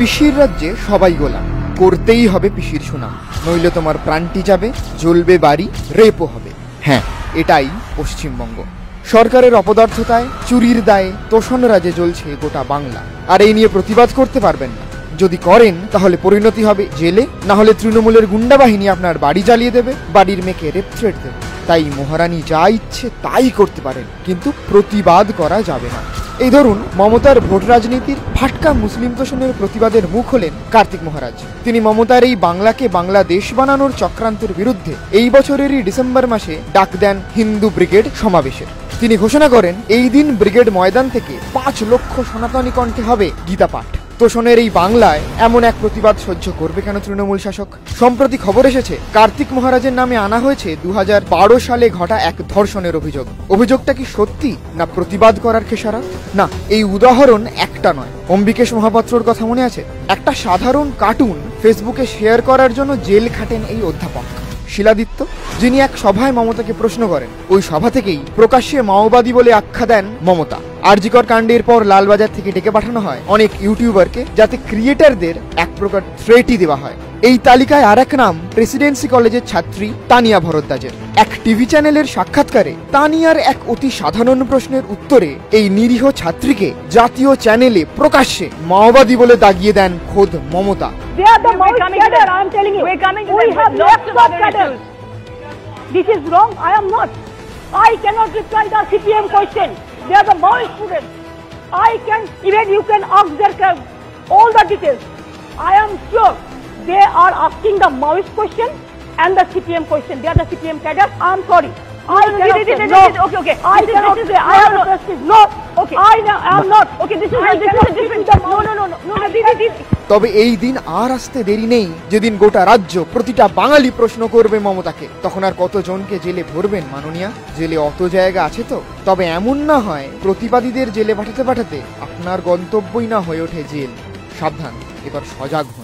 পিসির রাজ্যে সবাই গোলাম, করতেই হবে পিসির সুনাম, নইলে তোমার প্রাণটি যাবে, জ্বলবে বাড়ি, রেপও হবে। হ্যাঁ, এটাই পশ্চিমবঙ্গ। সরকারের অপদার্থতায়, চুরির দায়ে তোষণ রাজে জ্বলছে গোটা বাংলা। আর এই নিয়ে প্রতিবাদ করতে পারবেন না। যদি করেন তাহলে পরিণতি হবে জেলে, না হলে তৃণমূলের গুন্ডা বাহিনী আপনার বাড়ি জ্বালিয়ে দেবে, বাড়ির মেয়েকে রেপ থ্রেট দেবে। তাই মহারানী যা ইচ্ছে তাই করতে পারেন, কিন্তু প্রতিবাদ করা যাবে না। এই ধরুন, মমতার ভোট রাজনীতির ফাটকা মুসলিম তোষণের প্রতিবাদের মুখ হলেন কার্তিক মহারাজ। তিনি মমতার এই বাংলাকে বাংলাদেশ বানানোর চক্রান্তের বিরুদ্ধে এই বছরেরই ডিসেম্বর মাসে ডাক দেন হিন্দু ব্রিগেড সমাবেশের। তিনি ঘোষণা করেন, এই দিন ব্রিগেড ময়দান থেকে 5 লক্ষ সনাতনী কণ্ঠে হবে গীতা পাঠ। তোষণের এই বাংলায় এমন এক প্রতিবাদ সহ্য করবে কেন তৃণমূল শাসক? সম্প্রতি খবর এসেছে, কার্তিক মহারাজের নামে আনা হয়েছে 2012 সালে ঘটা এক ধর্ষণের অভিযোগ। অভিযোগটা কি সত্যি, না প্রতিবাদ করার খেসারত? না, এই উদাহরণ একটা নয়। অম্বিকেশ মহাপাত্রর কথা মনে আছে? একটা সাধারণ কার্টুন ফেসবুকে শেয়ার করার জন্য জেল খাটেন এই অধ্যাপক শিলাদিত্য, যিনি এক সভায় মমতাকে প্রশ্ন করেন। ওই সভা থেকেই প্রকাশ্যে মাওবাদী বলে আখ্যা দেন মমতা। আরজিকর কাণ্ডের পর লালবাজার থেকে ডেকে পাঠানো হয় অনেক ইউটিউবারকে, যাতে ক্রিয়েটারদের এক প্রকার থ্রেটই দেওয়া হয়। এই তালিকায় আর এক নাম প্রেসিডেন্সি কলেজের ছাত্রী তানিয়া ভরদ্বাজের। এক টিভি চ্যানেলের সাক্ষাৎকারে তানিয়ার এক অতি সাধারণ প্রশ্নের উত্তরে এই নিরীহ ছাত্রীকে জাতীয় চ্যানেলে প্রকাশ্যে মাওবাদী বলে দাগিয়ে দেন খোদ Mamata. This is wrong. I am not. I cannot reply the CPM question. They are the Maoist students. I can, even you can ask their all the details. I am sure they are asking the Maoist question and the CPM question. They are the CPM cadets. I am sorry. I cannot say no. Okay. I cannot say I am not. No. Okay. I am not. Okay. This is a different. No. তবে এই দিন আর আসতে দেরি নেই, যেদিন গোটা রাজ্য, প্রতিটা বাঙালি প্রশ্ন করবে মমতাকে। তখন আর কতজনকে জেলে ভরবেন মাননীয়া? জেলে অত জায়গা আছে তো? তবে এমন না হয় প্রতিবাদীদের জেলে পাঠাতে পাঠাতে আপনার গন্তব্যই না হয়ে ওঠে জেল। সাবধান, এবার সজাগ হন।